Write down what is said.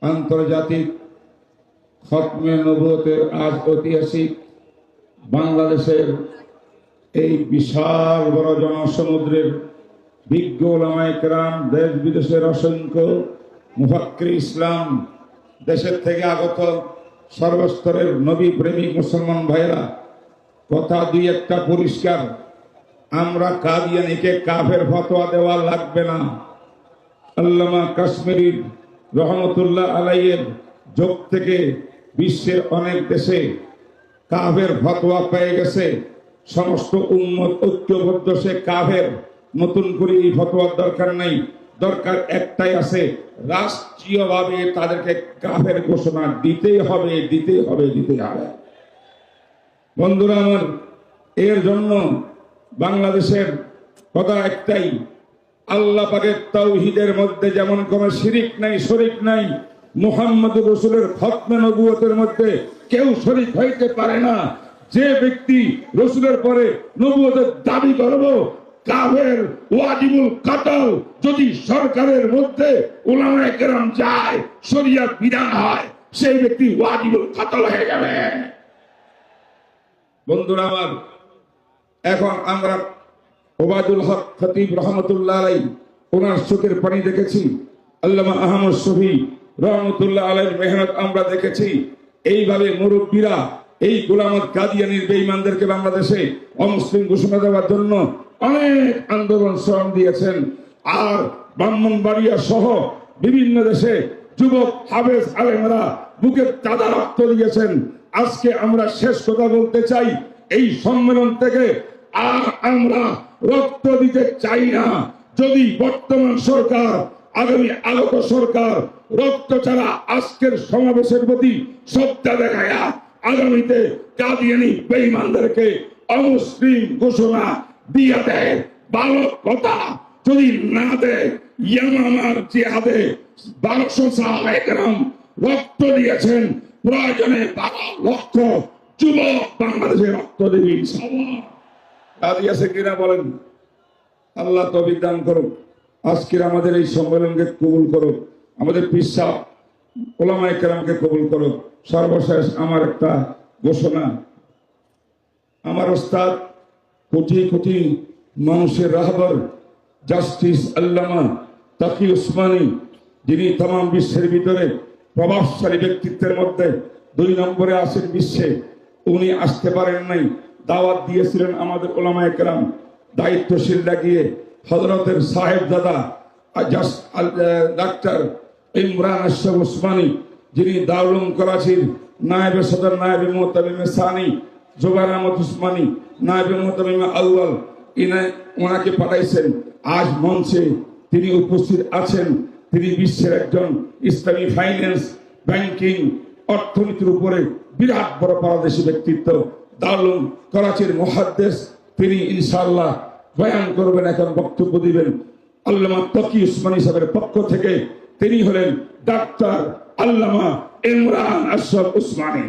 আন্তর্জাতিক খতমে নবুয়তের আজ ঐতিহাসিক বাংলাদেশের এই বিশাল বড় জনসমুদ্রের বিজ্ঞ ওলামায়ে কেরাম, দেশ বিদেশের অসংখ্য মুফাক্কির ইসলাম, দেশের থেকে আগত সর্বস্তরের নবী প্রেমিক মুসলমান ভাইরা, কথা দুই একটা পরিষ্কার, আমরা কাদিয়ানীকে কাফের ফতোয়া দেওয়া লাগবে না। আল্লামা কাশ্মীরি রহমতুল্লাহ আলাইয়ের যুগ থেকে বিশ্বের অনেক দেশে কাফের ফতোয়া পেয়ে গেছে। সমস্ত উম্মত ঐক্যবদ্ধ, সে কাফের, নতুন করে এই ফতোয়ার দরকার নেই। দরকার একটাই আছে, রাষ্ট্রীয়ভাবে তাদেরকে কাফের ঘোষণা দিতেই হবে, দিতেই হবে, দিতেই হবে। বন্ধুরা আমার, এর জন্য বাংলাদেশের কথা একটাই, আল্লাহ পাকের তাওহীদের মধ্যে যেমন কোনো শিরিক নাই, শরীক নাই, মুহাম্মদ রাসূলের খতমে নবুয়তের মধ্যে কেউ শরীক হইতে পারে না। যে ব্যক্তি রাসূলের পরে নবুয়তের দাবি করব, কাফের, ওয়াজিবুল কাতল। যদি সরকারের মধ্যে উলামায়ে কেরাম যায়, শরিয়ত বিধান হয়, সেই ব্যক্তি ওয়াজিবুল কাতল হয়ে যাবে। বন্ধুরা আমার, এখন আমরা ওবায়দুল হক খতিব রহমতুল্লাহ আলাইহি ওনার চোখের পানি দেখেছি, আল্লামা আহমদ শফি রহমতুল্লাহ আলাইহির মেহনত আমরা দেখেছি। এইভাবে মুরব্বীরা এই গোলামত কাদিয়ানীর বেঈমানদেরকে বাংলাদেশে অমুসলিম ঘোষণা দেওয়ার জন্য অনেক আন্দোলন শ্রম দিয়েছেন। আর ব্রাহ্মণবাড়িয়া সহ বিভিন্ন দেশে যুবক হাফেজ আলেমরা বুকের তাজা রক্ত দিয়েছেন। আজকে আমরা শেষ কথা বলতে চাই, এই সম্মেলন থেকে আর আমরা রক্ত দিতে চাই না। যদি বর্তমান সরকার, আগামী আলোক সরকার রক্ত ছাড়া আজকের সমাবেশের প্রতি শ্রদ্ধা দেখায় আগামীতে কাদিয়ানী বেঈমানদেরকে অমুসলিম ঘোষণা দিয়ে দেয়, ভালো কথা। যদি না দেয়, ইয়ামামার জিহাদে 1200 সাহাবায়ে কেরাম রক্ত দিয়েছেন, প্রয়োজনে 12 লক্ষ যুবক বাংলাদেশে রক্ত দেবে ইনশাআল্লাহ। রাজি আছে কিনা বলেন? আল্লাহ তৌফিক দান করুক। আজকের আমাদের এই সম্মেলনকে কবুল করুক, আমাদের পীর সাহেব ওলামায়ে কেরামকে কবুল করুক। সর্বশেষ আমার একটা ঘোষণা, আমার ওস্তাদ, কোটি কোটি মানুষের রাহবার জাস্টিস আল্লামা তাকি উসমানী, যিনি তামাম বিশ্বের ভিতরে প্রভাবশালী ব্যক্তিত্বের মধ্যে 2 নম্বরে আছেন বিশ্বে, উনি আসতে পারেন নাই। দাওয়াত দিয়েছিলেন আমাদের ওলামায়ে কেরাম, দায়িত্বশীল লাগিয়ে হযরতের সাহেবজাদা ডাক্তার ইমরান আশরাফ উসমানী, যিনি দারুল উলুম করাচির নায়েবে সদর, নায়েবে মুতামিমে সানি, জুবাইর আহমদ উসমানী, নায়েবে মুতামিমে আউয়াল, ওনাকে পাঠাইছেন। আজ মঞ্চে তিনি উপস্থিত আছেন। তিনি বিশ্বের একজন ইসলামী ফাইন্যান্স, ব্যাংকিং, অর্থনীতির উপরে বিরাট বড় পারদর্শী ব্যক্তিত্ব, দারুল উলুম করাচির মুহাদ্দিস। তিনি ইনশাআল্লাহ বয়ান করবেন, এখন বক্তব্য দিবেন আল্লামা তাকি উসমানী সাহেবের পক্ষ থেকে। তিনি হলেন ডাক্তার আল্লামা ইমরান আশরাফ উসমানী।